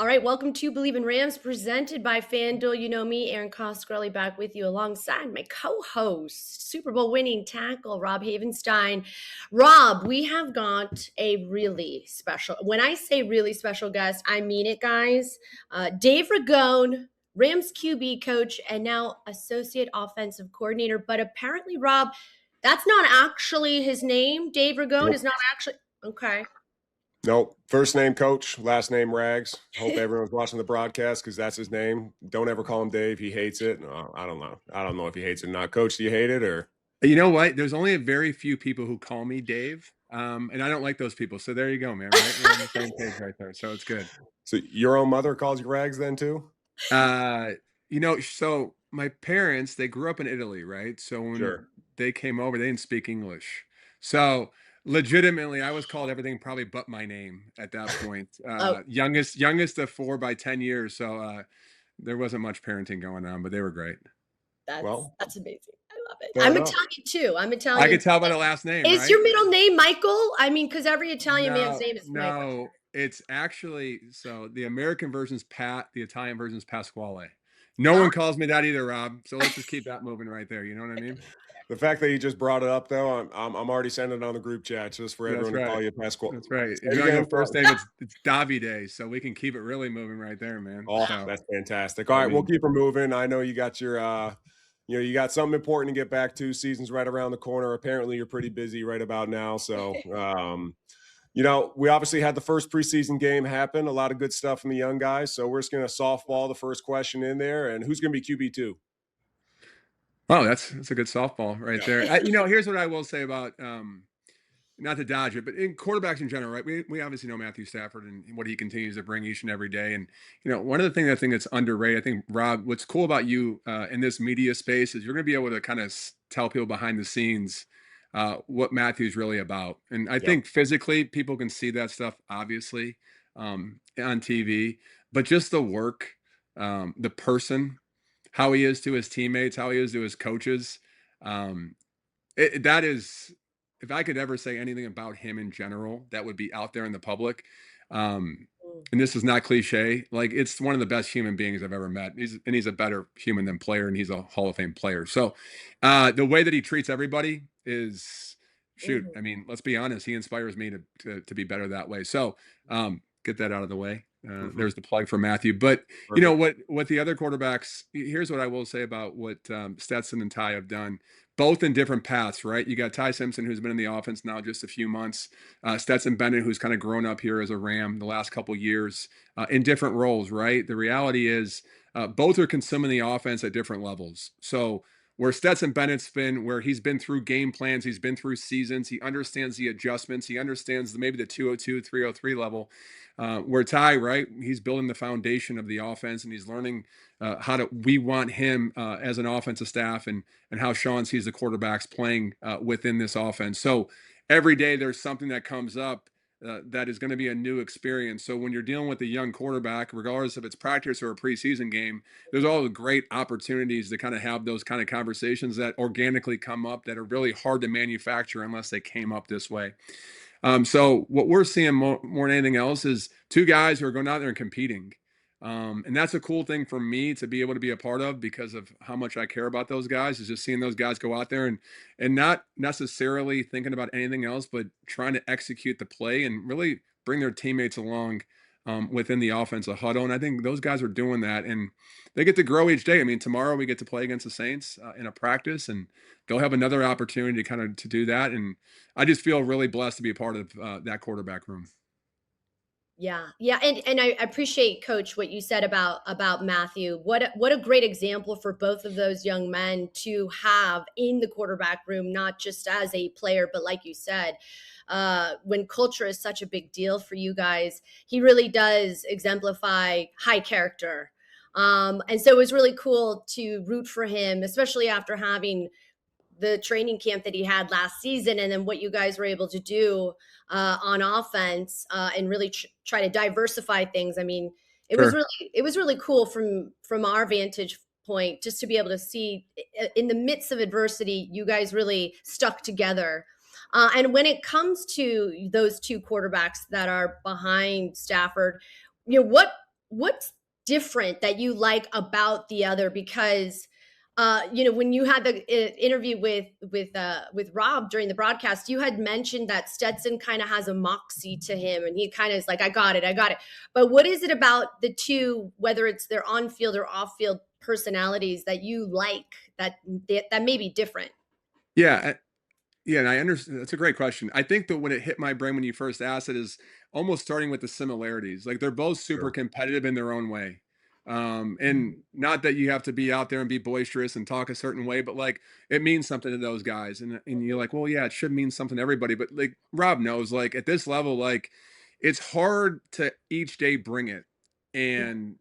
All right, welcome to Believe in Rams, presented by FanDuel. You know me, Erin Coscarelli, back with you alongside my co-host, Super Bowl winning tackle, Rob Havenstein. Rob, we have got a really special, when I say really special guest, I mean it, guys. Dave Ragone, Rams QB coach, and now associate offensive coordinator. But apparently, Rob, that's not actually his name. Dave Ragone Nope. is not actually, okay. Nope. First name Coach, last name Rags. Hope everyone's watching the broadcast because that's his name. Don't ever call him Dave. He hates it. No, I don't know. I don't know if he hates it or not. Coach, do you hate it or? You know what? There's only a very few people who call me Dave, and I don't like those people. So there you go, man. Right? We're on the same page right there. So it's good. So your own mother calls you Rags then too? So my parents, they grew up in Italy, right? So when Sure. they came over, they didn't speak English. So legitimately, I was called everything probably but my name at that point. Oh. Youngest of 4 by 10 years. So there wasn't much parenting going on, but they were great. That's amazing. I love it. Fair I'm enough. Italian too. I'm Italian. I could tell by the last name. Is right? your middle name Michael? I mean, because every Italian man's name is Michael. No, it's actually so the American version's Pat, the Italian version's Pasquale. No one calls me that either, Rob. So let's just keep that moving right there. You know what I mean? The fact that you just brought it up though, I'm already sending it on the group chat just for everyone to call you Pasquale. That's right. If you know first name, it's Davide, so we can keep it really moving right there, man. Oh, So, that's fantastic. All right, we'll keep her moving. I know you got your you got something important to get back to. Season's right around the corner. Apparently, you're pretty busy right about now. So, we obviously had the first preseason game happen. A lot of good stuff from the young guys. So we're just going to softball the first question in there. And who's going to be QB2? Oh, that's a good softball right there. Here's what I will say about not to dodge it, but in quarterbacks in general, right? We obviously know Matthew Stafford and what he continues to bring each and every day. And one of the things I think that's underrated, I think, Rob, what's cool about you in this media space is you're going to be able to kind of tell people behind the scenes what Matthew's really about. And I think physically people can see that stuff obviously on TV, but just the work, the person, how he is to his teammates, how he is to his coaches. That is, if I could ever say anything about him in general, that would be out there in the public. And this is not cliche. Like, it's one of the best human beings I've ever met. He's a better human than player, and he's a Hall of Fame player. So the way that he treats everybody is, shoot, I mean, let's be honest. He inspires me to be better that way. So get that out of the way. There's the plug for Matthew. But what the other quarterbacks, here's what I will say about what Stetson and Ty have done, both in different paths, right? You got Ty Simpson, who's been in the offense now just a few months. Stetson Bennett, who's kind of grown up here as a Ram the last couple years in different roles, right? The reality is both are consuming the offense at different levels. So where Stetson Bennett's been, where he's been through game plans, he's been through seasons, he understands the adjustments, he understands maybe the 202, 303 level. Where Ty, right, he's building the foundation of the offense, and he's learning we want him as an offensive staff, and how Sean sees the quarterbacks playing within this offense. So every day there's something that comes up that is going to be a new experience. So when you're dealing with a young quarterback, regardless if it's practice or a preseason game, there's all the great opportunities to kind of have those kind of conversations that organically come up that are really hard to manufacture unless they came up this way. So what we're seeing more than anything else is two guys who are going out there and competing. And that's a cool thing for me to be able to be a part of because of how much I care about those guys, is just seeing those guys go out there and not necessarily thinking about anything else, but trying to execute the play and really bring their teammates along within the offensive huddle. And I think those guys are doing that, and they get to grow each day. I mean, tomorrow we get to play against the Saints in a practice, and they'll have another opportunity to do that. And I just feel really blessed to be a part of that quarterback room. Yeah. And I appreciate, Coach, what you said about Matthew. What a great example for both of those young men to have in the quarterback room, not just as a player, but like you said, when culture is such a big deal for you guys, he really does exemplify high character. And so it was really cool to root for him, especially after having the training camp that he had last season, and then what you guys were able to do on offense and really try to diversify things. I mean, it was really cool from our vantage point, just to be able to see in the midst of adversity, you guys really stuck together. And when it comes to those two quarterbacks that are behind Stafford, what's different that you like about the other? Because when you had the interview with Rob during the broadcast, you had mentioned that Stetson kind of has a moxie to him, and he kind of is like, I got it. But what is it about the two, whether it's their on-field or off-field personalities, that you like that may be different? Yeah. Yeah, and I understand. That's a great question. I think that when it hit my brain when you first asked it is almost starting with the similarities. Like they're both super Sure. competitive in their own way. And not that you have to be out there and be boisterous and talk a certain way, but like it means something to those guys. And you're like, well, yeah, it should mean something to everybody. But like Rob knows, like at this level, like it's hard to each day bring it. And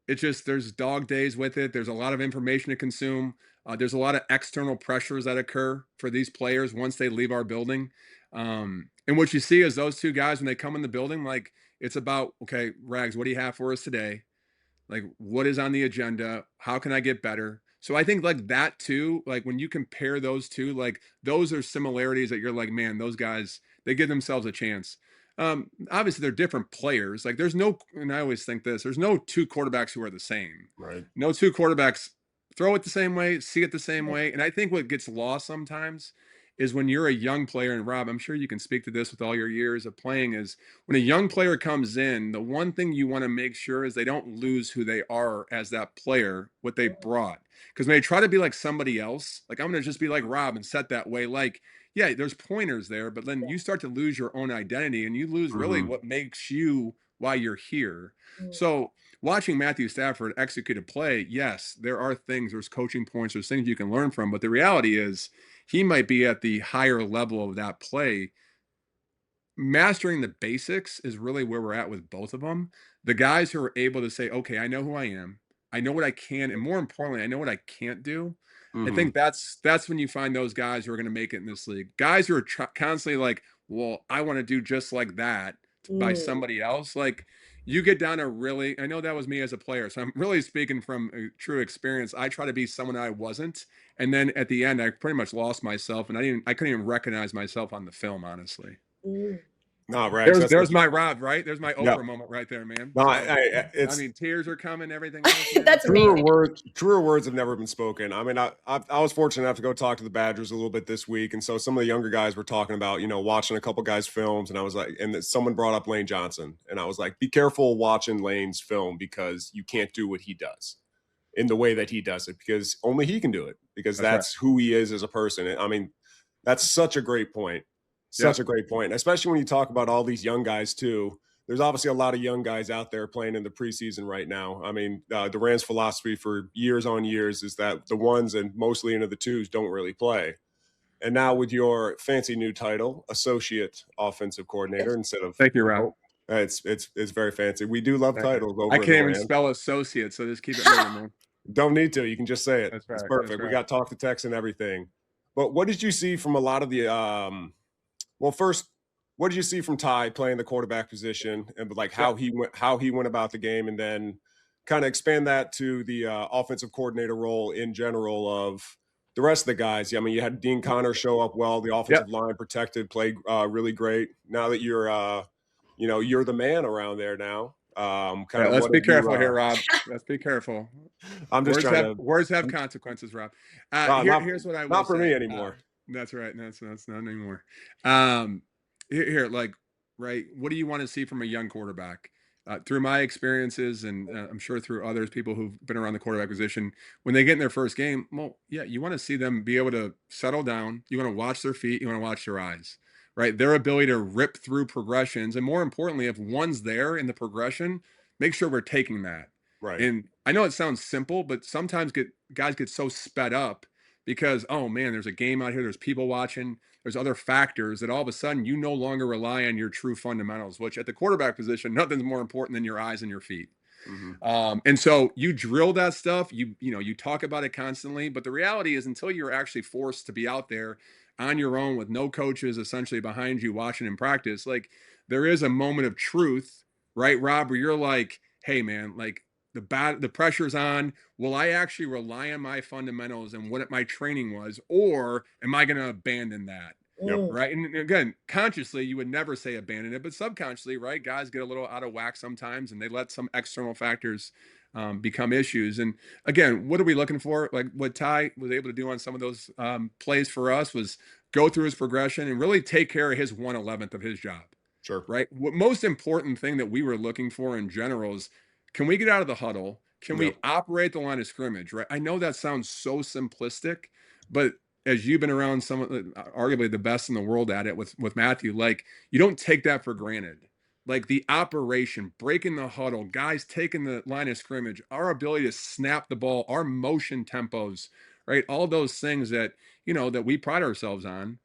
it's just there's dog days with it. There's a lot of information to consume. There's a lot of external pressures that occur for these players once they leave our building. And what you see is those two guys, when they come in the building, like it's about, okay, Rags, what do you have for us today? Like, what is on the agenda? How can I get better? So I think like that too, like when you compare those two, like those are similarities that you're like, man, those guys, they give themselves a chance. Obviously they're different players. Like there's no, and I always think this, there's no two quarterbacks who are the same. Right. No two quarterbacks throw it the same way, see it the same way. And I think what gets lost sometimes is when you're a young player, and Rob, I'm sure you can speak to this with all your years of playing, is when a young player comes in, the one thing you want to make sure is they don't lose who they are as that player, what they brought. Because when they try to be like somebody else, like I'm going to just be like Rob and set that way, like, yeah, there's pointers there, but then you start to lose your own identity and you lose really what makes you why you're here. So watching Matthew Stafford execute a play, yes, there are things, there's coaching points, there's things you can learn from, but the reality is he might be at the higher level of that play. Mastering the basics is really where we're at with both of them. The guys who are able to say, okay, I know who I am, I know what I can, and more importantly, I know what I can't do. I think that's when you find those guys who are going to make it in this league. Guys who are constantly like, well, I want to do just like that by somebody else. Like you get down to really, I know that was me as a player, so I'm really speaking from a true experience. I try to be someone I wasn't, and then at the end, I pretty much lost myself, and I couldn't even recognize myself on the film, honestly. No, Rags, there's my Rob, right? There's my Oprah moment right there, man. No, So, I mean, tears are coming, everything else. That's amazing. Truer words have never been spoken. I mean, I was fortunate enough to go talk to the Badgers a little bit this week, and so some of the younger guys were talking about, watching a couple guys' films, and I was like, and someone brought up Lane Johnson, and I was like, be careful watching Lane's film because you can't do what he does in the way that he does it because only he can do it because that's who he is as a person. I mean, that's such a great point. Such a great point, especially when you talk about all these young guys too. There's obviously a lot of young guys out there playing in the preseason right now. I mean, Durant's philosophy for years on years is that the ones and mostly into the twos don't really play. And now with your fancy new title, associate offensive coordinator instead of thank you, Rob. It's very fancy. We do love titles. Over I can't even spell associate, so just keep it moving. Don't need to. You can just say it. That's right. It's perfect. That's right. We got talk to text and everything. But what did you see from a lot of the well, first, what did you see from Ty playing the quarterback position and like how he went about the game, and then kind of expand that to the offensive coordinator role in general of the rest of the guys? I mean, you had Dean Connor show up well, the offensive line protected, played really great. Now that you're you're the man around there now. Let's be careful here, Rob. Let's be careful. I'm just words have consequences, Rob. Here's what I will not for say. me anymore. That's right. That's not anymore. Here, like, right. What do you want to see from a young quarterback? Through my experiences, and I'm sure through others, people who've been around the quarterback position, when they get in their first game, well, yeah, you want to see them be able to settle down. You want to watch their feet. You want to watch their eyes, right? Their ability to rip through progressions, and more importantly, if one's there in the progression, make sure we're taking that. Right. And I know it sounds simple, but sometimes guys get so sped up because, oh man, there's a game out here, there's people watching, there's other factors that all of a sudden you no longer rely on your true fundamentals, which at the quarterback position, nothing's more important than your eyes and your feet. And so you drill that stuff, you talk about it constantly, but the reality is until you're actually forced to be out there on your own with no coaches essentially behind you watching in practice, like there is a moment of truth, right, Rob, where you're like, hey man, like the pressure's on. Will I actually rely on my fundamentals and what my training was, or am I going to abandon that? Yep. Right. And again, consciously, you would never say abandon it, but subconsciously, right? Guys get a little out of whack sometimes and they let some external factors become issues. And again, what are we looking for? Like what Ty was able to do on some of those plays for us was go through his progression and really take care of his 1/11th of his job. Sure. Right. What most important thing that we were looking for in general is, can we get out of the huddle? Can we Yep. operate the line of scrimmage? Right. I know that sounds so simplistic, but as you've been around some of the, arguably the best in the world at it with Matthew, like you don't take that for granted. Like the operation, breaking the huddle, guys taking the line of scrimmage, our ability to snap the ball, our motion tempos, right? All those things that, that we pride ourselves on.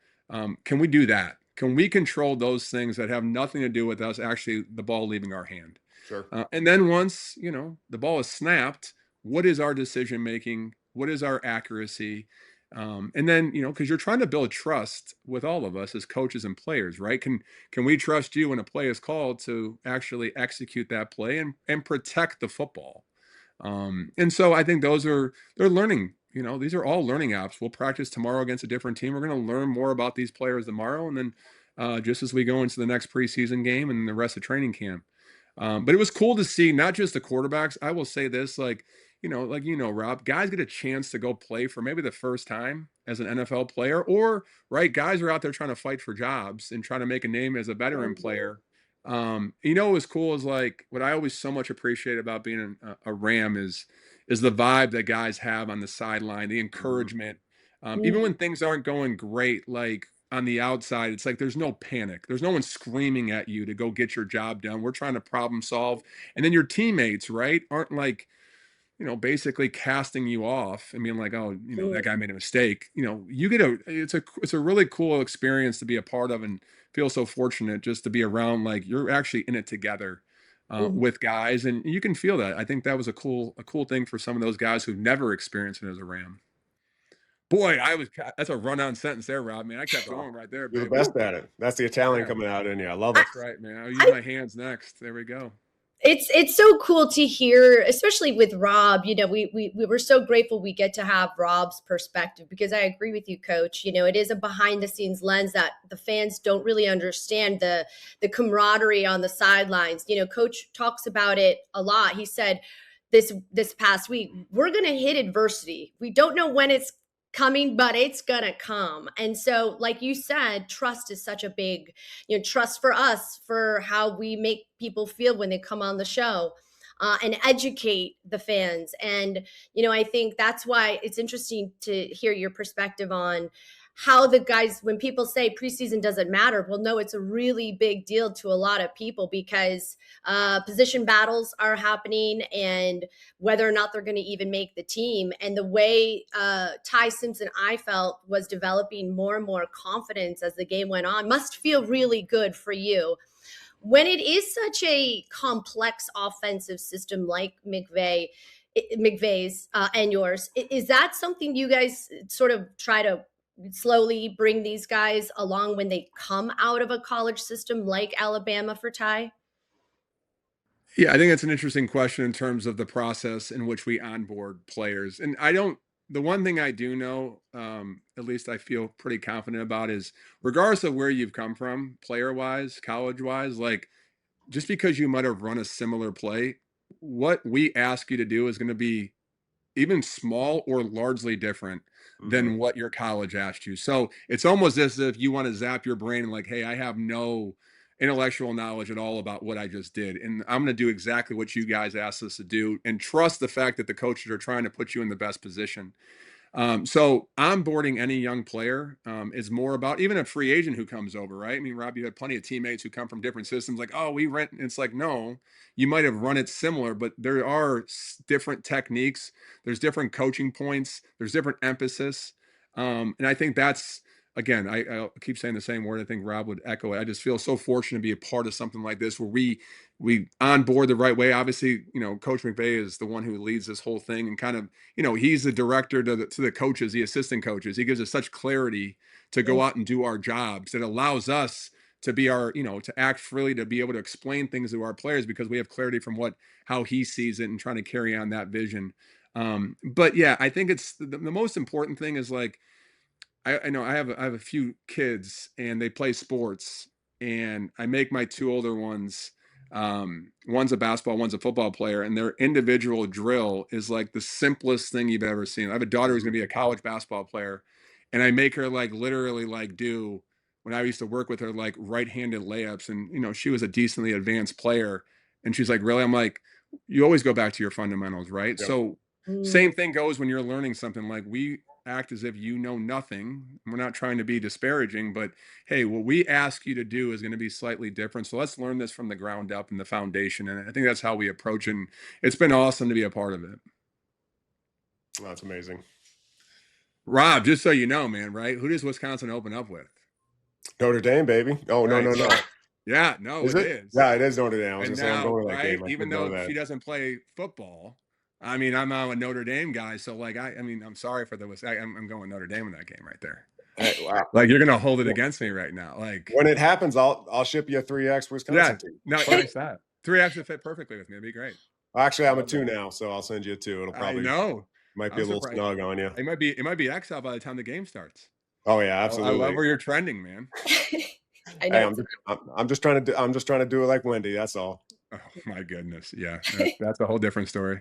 Can we do that? Can we control those things that have nothing to do with us actually the ball leaving our hand? Sure. And then once, the ball is snapped, what is our decision making? What is our accuracy? And then, because you're trying to build trust with all of us as coaches and players, right? Can we trust you when a play is called to actually execute that play and protect the football? And so I think they're learning. These are all learning apps. We'll practice tomorrow against a different team. We're going to learn more about these players tomorrow, and then just as we go into the next preseason game and the rest of training camp. But it was cool to see not just the quarterbacks. I will say this, Rob, guys get a chance to go play for maybe the first time as an NFL player, or right, guys are out there trying to fight for jobs and trying to make a name as a veteran player. What was cool is like what I always so much appreciate about being a Ram is the vibe that guys have on the sideline, the encouragement. Even when things aren't going great, like on the outside, it's like there's no panic. There's no one screaming at you to go get your job done. We're trying to problem solve. And then your teammates, right, aren't like, basically casting you off and being like, oh, that guy made a mistake. You get it's a really cool experience to be a part of and feel so fortunate just to be around, like you're actually in it together with guys. And you can feel that. I think that was a cool thing for some of those guys who've never experienced it as a Ram. Boy, that's a run-on sentence there, Rob, man. I kept going right there, You're the baby. best at it. That's the Italian coming out in you. I love it. That's right, man. I'll use my hands next. There we go. It's so cool to hear, especially with Rob. We were so grateful we get to have Rob's perspective, because I agree with you, Coach. It is a behind the scenes lens that the fans don't really understand, the camaraderie on the sidelines. Coach talks about it a lot. He said this past week, we're going to hit adversity. We don't know when it's coming, but it's gonna come. And so, like you said, trust is such a big, trust for us, for how we make people feel when they come on the show, and educate the fans. And I think that's why it's interesting to hear your perspective on how the guys, when people say preseason doesn't matter, well, no, it's a really big deal to a lot of people, because position battles are happening, and whether or not they're going to even make the team. And the way Ty Simpson, I felt, was developing more and more confidence as the game went on must feel really good for you. When it is such a complex offensive system like McVay's and yours, is that something you guys sort of try to slowly bring these guys along when they come out of a college system like Alabama for Ty? Yeah, I think that's an interesting question in terms of the process in which we onboard players. And the one thing I do know, at least I feel pretty confident about, is regardless of where you've come from, player wise, college wise, like just because you might have run a similar play, what we ask you to do is going to be even small or largely different than what your college asked you. So it's almost as if you want to zap your brain like, hey, I have no intellectual knowledge at all about what I just did. And I'm going to do exactly what you guys asked us to do, and trust the fact that the coaches are trying to put you in the best position. So onboarding any young player is more about even a free agent who comes over, right? I mean, Rob, you had plenty of teammates who come from different systems, like, oh, we rent. It's like, no, you might have run it similar, but there are different techniques. There's different coaching points. There's different emphasis. And I think that's, again, I keep saying the same word. I think Rob would echo it. I just feel so fortunate to be a part of something like this where we onboard the right way. Obviously, Coach McVay is the one who leads this whole thing, and kind of, he's the director to the coaches, the assistant coaches. He gives us such clarity to go out and do our jobs that allows us to be to act freely, to be able to explain things to our players because we have clarity from how he sees it and trying to carry on that vision. But yeah, I think it's the most important thing is like, I know I have a few kids and they play sports, and I make my two older ones. One's a basketball, one's a football player, and their individual drill is like the simplest thing you've ever seen. I have a daughter who's going to be a college basketball player, and I make her like literally like do when I used to work with her like right-handed layups, and she was a decently advanced player, and she's like, really? I'm like, you always go back to your fundamentals, right? Yep. So Mm. same thing goes when you're learning something. Like, we act as if you know nothing. We're not trying to be disparaging, but hey, what we ask you to do is going to be slightly different. So let's learn this from the ground up and the foundation. And I think that's how we approach it. And it's been awesome to be a part of it. That's amazing. Rob, just so you know, man, right? Who does Wisconsin open up with? Notre Dame, baby. Oh, Right. no. Yeah, no, Is it it? is. Yeah, it is Notre Dame. I was And going to say, I'm now, going to that right, game. I even didn't know though that. she doesn't play football, I mean, I'm a Notre Dame guy. So like, I mean, I'm sorry for I'm going Notre Dame in that game right there. Hey, wow. Like, you're gonna hold it against me right now. Like, When it happens, I'll ship you a 3X Wisconsin team. no, nice that 3X would fit perfectly with me. It'd be great. Actually, I'm a 2 now, so I'll send you a 2. It'll probably might be I'm a little surprised. snug on you. It might be XL by the time the game starts. Oh yeah, I absolutely. love where you're trending, man. I know. Hey, I'm just trying to do it like Wendy. That's all. Oh my goodness, yeah, that's a whole different story.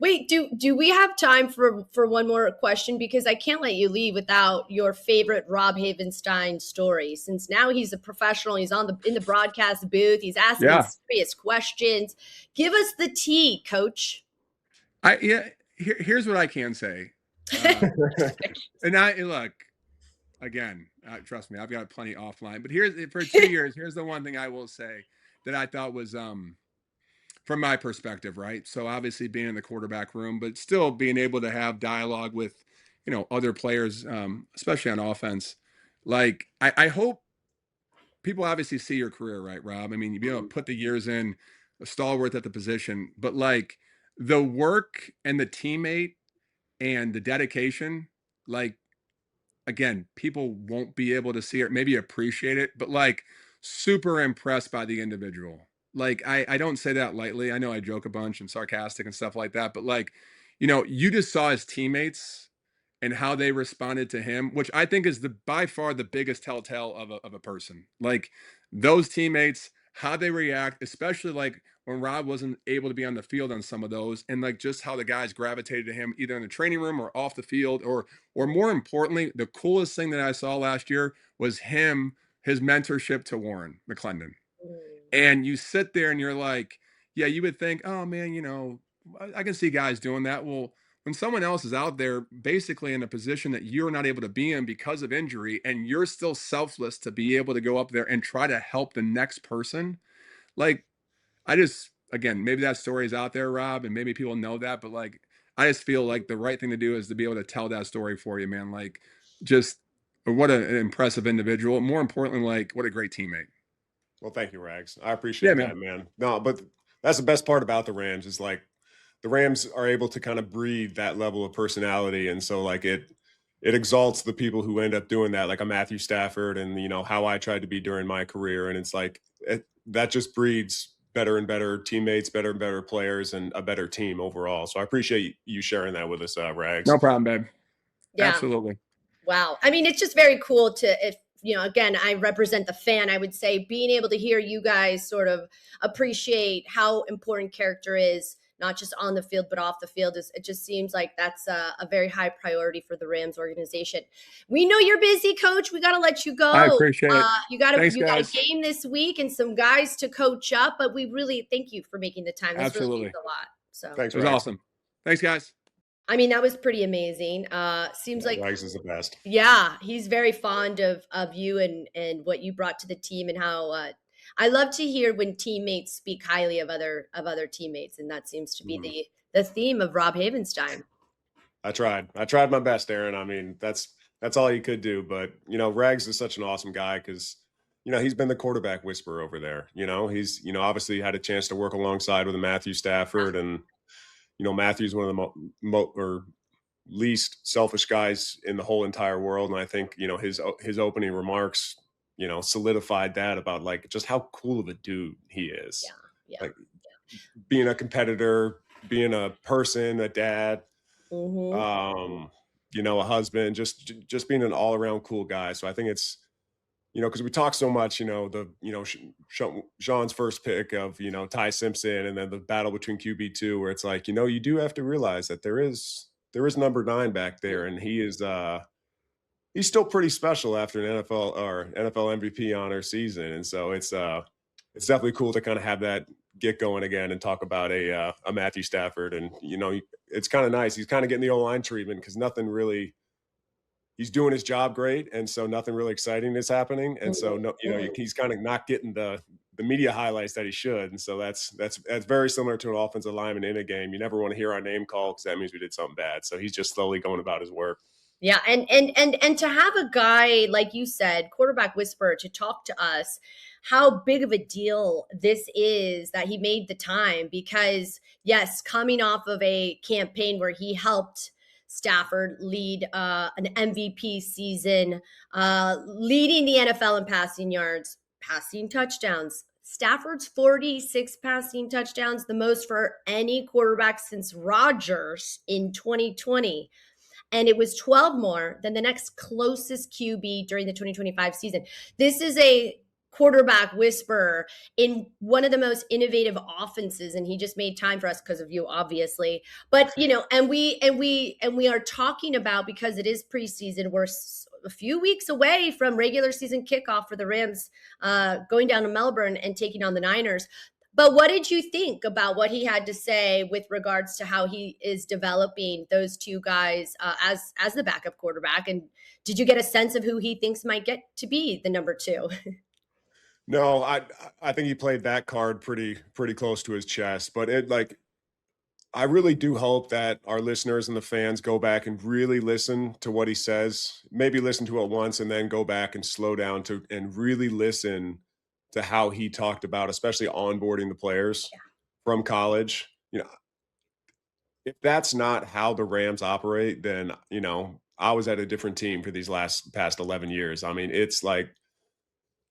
Wait, do we have time for one more question? Because I can't let you leave without your favorite Rob Havenstein story. Since now he's a professional, he's in the broadcast booth, he's asking serious questions. Give us the tea, Coach. Here's what I can say. And look again. Trust me, I've got plenty offline. But for 2 years, here's the one thing I will say that I thought was from my perspective, right? So obviously being in the quarterback room, but still being able to have dialogue with, other players, especially on offense. Like, I hope people obviously see your career, right, Rob? I mean, you be able to put the years in, a stalwart at the position, but like the work and the teammate and the dedication, like, again, people won't be able to see it, maybe appreciate it, but like super impressed by the individual. Like, I don't say that lightly. I know I joke a bunch and sarcastic and stuff like that, but like, you just saw his teammates and how they responded to him, which I think is by far the biggest telltale of a person. Like, those teammates, how they react, especially like when Rob wasn't able to be on the field on some of those, and like just how the guys gravitated to him either in the training room or off the field, or more importantly, the coolest thing that I saw last year was his mentorship to Warren McClendon. And you sit there and you're like, yeah, you would think, oh man, I can see guys doing that. Well, when someone else is out there basically in a position that you're not able to be in because of injury, and you're still selfless to be able to go up there and try to help the next person, like, again, maybe that story is out there, Rob, and maybe people know that, but like, I just feel like the right thing to do is to be able to tell that story for you, man. Like, just what an impressive individual. More importantly, like, what a great teammate. Well, thank you, Rags. I appreciate that, man. No, but that's the best part about the Rams is like the Rams are able to kind of breed that level of personality, and so like it exalts the people who end up doing that, like a Matthew Stafford, and how I tried to be during my career, and it's like that just breeds better and better teammates, better and better players, and a better team overall. So I appreciate you sharing that with us, Rags. No problem, babe. Yeah. Absolutely. Wow. I mean, it's just very cool again, I represent the fan. I would say being able to hear you guys sort of appreciate how important character is, not just on the field, but off the field. It just seems like that's a very high priority for the Rams organization. We know you're busy, Coach. We got to let you go. I appreciate it. You got a game this week and some guys to coach up, but we really thank you for making the time. This really means a lot. So thanks. It was awesome. Thanks, guys. I mean, that was pretty amazing. Seems like Rags is the best. Yeah, he's very fond of you and what you brought to the team, and how I love to hear when teammates speak highly of other teammates, and that seems to be the theme of Rob Havenstein. I tried my best, Erin. I mean, that's all you could do, but Rags is such an awesome guy because he's been the quarterback whisperer over there. He's obviously had a chance to work alongside with Matthew Stafford, and Matthew's one of the least selfish guys in the whole entire world. And I think, his opening remarks, solidified that about like just how cool of a dude he is. Yeah. Like being a competitor, being a person, a dad. a husband, just being an all around cool guy. So I think it's, because we talk so much, Sean's first pick of, Ty Simpson, and then the battle between QB2, where it's like, you do have to realize that there is number 9 back there, and he's still pretty special after an NFL MVP honor season. And so it's definitely cool to kind of have that get going again and talk about a Matthew Stafford. And, it's kind of nice. He's kind of getting the O-line treatment because nothing really, he's doing his job great. And so nothing really exciting is happening. And so, no, he's kind of not getting the media highlights that he should. And so that's very similar to an offensive lineman in a game. You never want to hear our name called because that means we did something bad. So he's just slowly going about his work. Yeah, and to have a guy, like you said, quarterback whisperer, to talk to us how big of a deal this is that he made the time, because yes, coming off of a campaign where he helped Stafford lead an MVP season, leading the NFL in passing yards, passing touchdowns. Stafford's 46 passing touchdowns, the most for any quarterback since Rodgers in 2020. And it was 12 more than the next closest QB during the 2025 season. This is a quarterback whisperer in one of the most innovative offenses, and he just made time for us because of you, obviously. But and we are talking about, because it is preseason, we're a few weeks away from regular season kickoff for the Rams, going down to Melbourne and taking on the Niners. But what did you think about what he had to say with regards to how he is developing those two guys as the backup quarterback? And did you get a sense of who he thinks might get to be the number 2? No, I think he played that card pretty close to his chest. But I really do hope that our listeners and the fans go back and really listen to what he says. Maybe listen to it once and then go back and slow down and really listen to how he talked about, especially onboarding the players from college. If that's not how the Rams operate, then, I was at a different team for these past 11 years. I mean, it's like,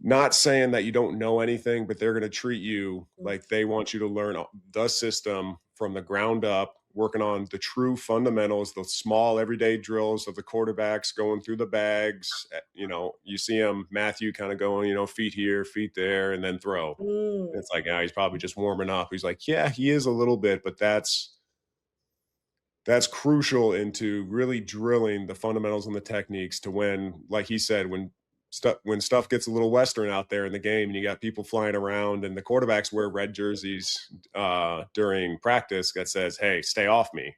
not saying that you don't know anything, but they're going to treat you like they want you to learn the system from the ground up, working on the true fundamentals, the small everyday drills of the quarterbacks going through the bags. You see him, Matthew, kind of going, feet here, feet there, and then throw. It's like, he's probably just warming up. He's like, yeah, he is a little bit, but that's crucial into really drilling the fundamentals and the techniques to when, like he said, when stuff gets a little Western out there in the game and you got people flying around and the quarterbacks wear red jerseys during practice that says, hey, stay off me.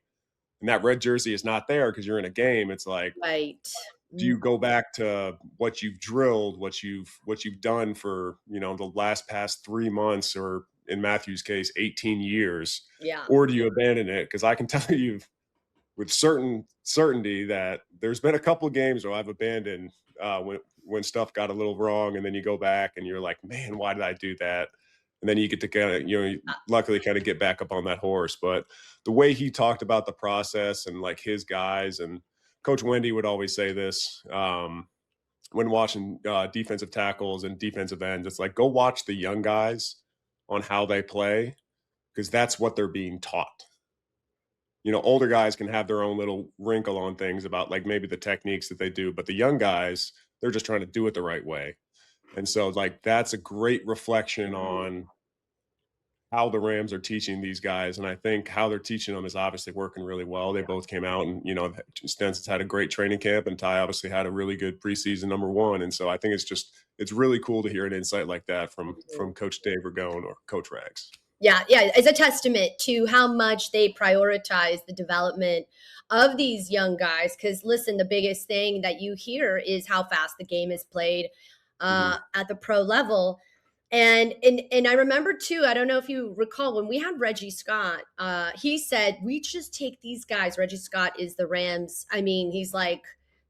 And that red jersey is not there because you're in a game. It's like, right. Do you go back to what you've drilled, what you've done for, the past 3 months, or in Matthew's case, 18 years? Yeah. Or do you abandon it? Because I can tell you with certainty that there's been a couple of games where I've abandoned when stuff got a little wrong, and then you go back and you're like, man, why did I do that? And then you get to kind of, luckily kind of get back up on that horse. But the way he talked about the process and like his guys, and Coach Wendy would always say this when watching defensive tackles and defensive ends, it's like, go watch the young guys on how they play, because that's what they're being taught. Older guys can have their own little wrinkle on things about like maybe the techniques that they do, but the young guys, they're just trying to do it the right way. And so like, that's a great reflection on how the Rams are teaching these guys. And I think how they're teaching them is obviously working really well. They both came out and, Stenson's had a great training camp, and Ty obviously had a really good preseason number 1. And so I think it's really cool to hear an insight like that from Coach Dave Ragone or Coach Rags. Yeah. It's a testament to how much they prioritize the development of these young guys. Because listen, the biggest thing that you hear is how fast the game is played at the pro level. And I remember too, I don't know if you recall, when we had Reggie Scott, he said, we just take these guys. Reggie Scott is the Rams. I mean, he's like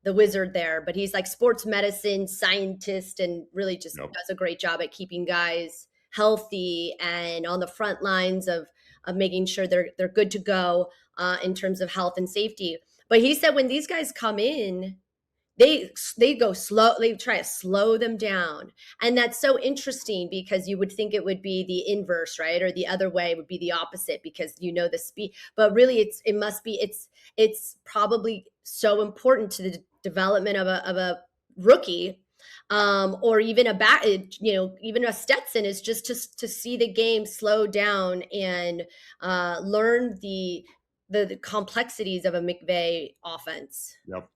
the wizard there, but he's like sports medicine scientist and really just does a great job at keeping guys healthy and on the front lines of making sure they're good to go in terms of health and safety. But he said when these guys come in, they go slow. They try to slow them down, and that's so interesting because you would think it would be the inverse, right? Or the other way would be the opposite because the speed. But really, it's probably so important to the development of a rookie, or even even a Stetson, is just to see the game slow down and learn the complexities of a McVay offense. Yep.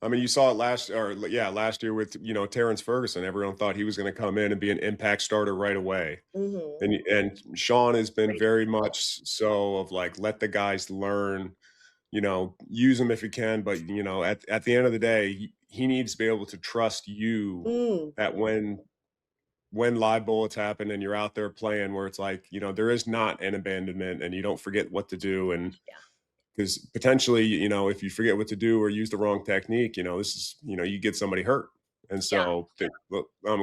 I mean, you saw it last year with, Terrence Ferguson. Everyone thought he was going to come in and be an impact starter right away. Mm-hmm. And Sean has been Great very example. much so of like, let the guys learn, use them if you can. But, at the end of the day, he needs to be able to trust you Mm, that when live bullets happen and you're out there playing where it's like, there is not an abandonment and you don't forget what to do. And yeah, because potentially, if you forget what to do or use the wrong technique, this is, you get somebody hurt. And yeah, so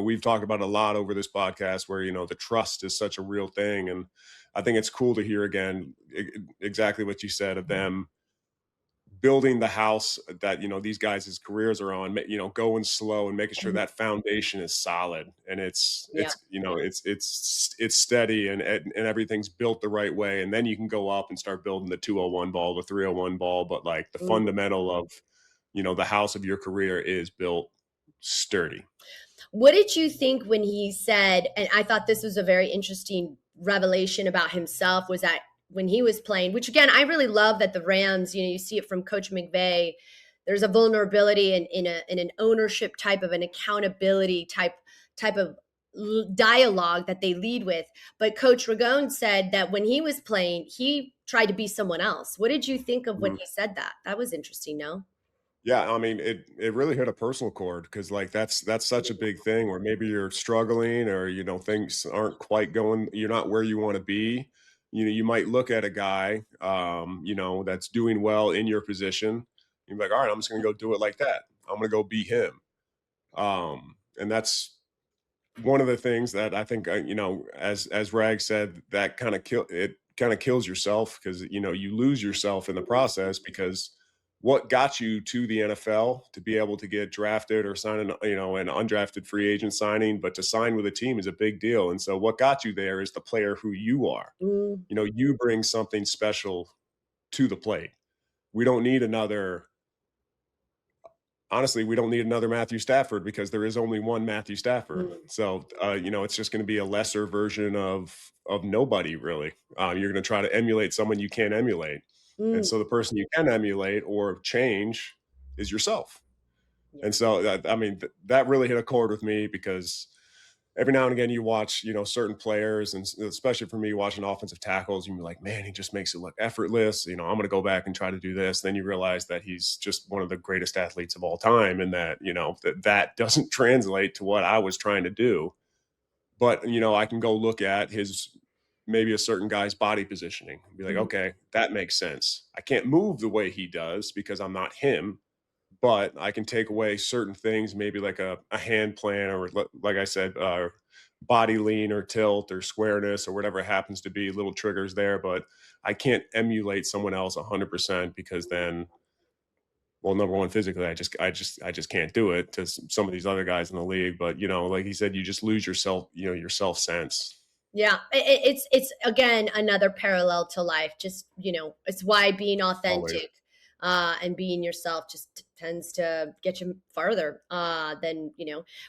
we've talked about a lot over this podcast where, the trust is such a real thing. And I think it's cool to hear again, exactly what you said of them building the house that, these guys' careers are on, going slow and making sure mhm, that foundation is solid and yeah, it's steady and everything's built the right way. And then you can go up and start building the 201 ball, the 301 ball. But like the mhm. fundamental of, the house of your career is built sturdy. What did you think when he said, and I thought this was a very interesting revelation about himself, was that when he was playing, which again, I really love that the Rams, you see it from Coach McVay, there's a vulnerability in an ownership type of an accountability type of dialogue that they lead with. But Coach Ragone said that when he was playing, he tried to be someone else. What did you think of when he said that? That was interesting, no? Yeah, I mean, it really hit a personal chord because like that's such a big thing where maybe you're struggling or things aren't quite going, you're not where you want to be. You might look at a guy that's doing well in your position. You're like, all right, I'm just gonna go do it like that. I'm gonna go be him. And that's one of the things that I think, as Rag said, that kind of kills yourself because you lose yourself in the process because what got you to the NFL to be able to get drafted or sign an undrafted free agent signing, but to sign with a team is a big deal. And so what got you there is the player who you are. Mm, You bring something special to the plate. We don't need another honestly, we don't need another Matthew Stafford because there is only one Matthew Stafford. mm, So, it's just going to be a lesser version of nobody really. You're going to try to emulate someone you can't emulate, and mm, so the person you can emulate or change is yourself. yeah. And so, I mean, that really hit a chord with me because every now and again you watch certain players and especially for me watching offensive tackles you're like, man, he just makes it look effortless. I'm going to go back and try to do this. Then you realize that he's just one of the greatest athletes of all time and that that doesn't translate to what I was trying to do. But I can go look at his maybe a certain guy's body positioning and be like, Mhm. okay, that makes sense. I can't move the way he does because I'm not him, but I can take away certain things, maybe like a hand plan or like I said, body lean or tilt or squareness or whatever it happens to be, little triggers there. But I can't emulate someone else 100% because then, well, number one, physically, I just can't do it to some of these other guys in the league. But like he said, you just lose yourself, your self sense Yeah, it's again another parallel to life. Just it's why being always. authentic and being yourself just tends to get you farther than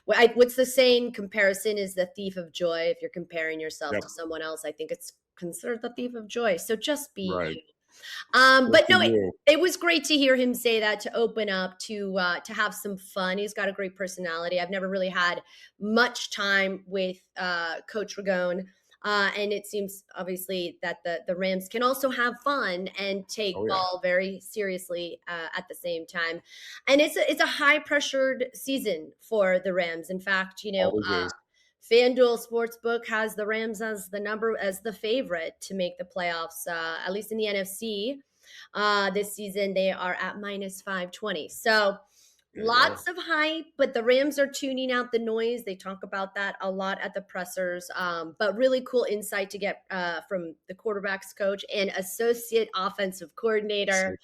what's the saying? Comparison is the thief of joy. If you're comparing yourself to Yep. someone else, I think it's considered the thief of joy. So just be Right. you. Just But be no, you. it was great to hear him say that, to open up, to have some fun. He's got a great personality. I've never really had much time with Coach Ragone. And it seems obviously that the Rams can also have fun and take Oh yeah. ball very seriously at the same time. And it's a high pressured season for the Rams. In fact, Always is. FanDuel Sportsbook has the Rams as the favorite to make the playoffs, at least in the NFC. This season, they are at minus 520. So There you go. Lots of hype, but the Rams are tuning out the noise. They talk about that a lot at the pressers. But really cool insight to get from the quarterback's coach and associate offensive coordinator.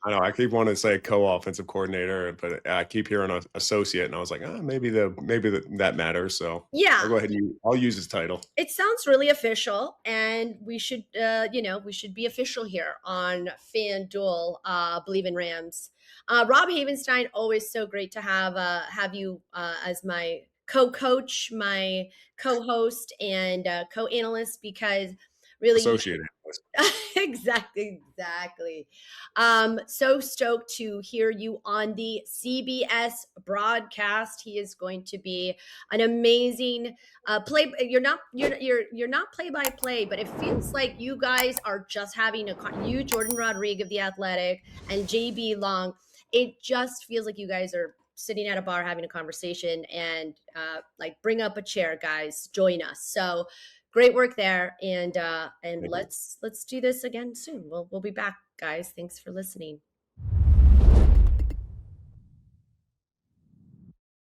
I know I keep wanting to say co-offensive coordinator, but I keep hearing associate, and I was like, maybe that matters. So Yeah, I'll go ahead and I'll use his title. it sounds really official, and we should be official here on FanDuel. Believe in Rams. Rob Havenstein, always so great to have you as my co-coach, my co-host, and co-analyst, because really Associated. exactly. So stoked to hear you on the CBS broadcast. He is going to be an amazing play. You're not play by play, but it feels like you guys are just having Jourdan Rodrigue of The Athletic and J.B. Long. It just feels like you guys are sitting at a bar having a conversation, and like, bring up a chair, guys, join us. So great work there, and let's do this again soon. We'll be back, guys. Thanks for listening.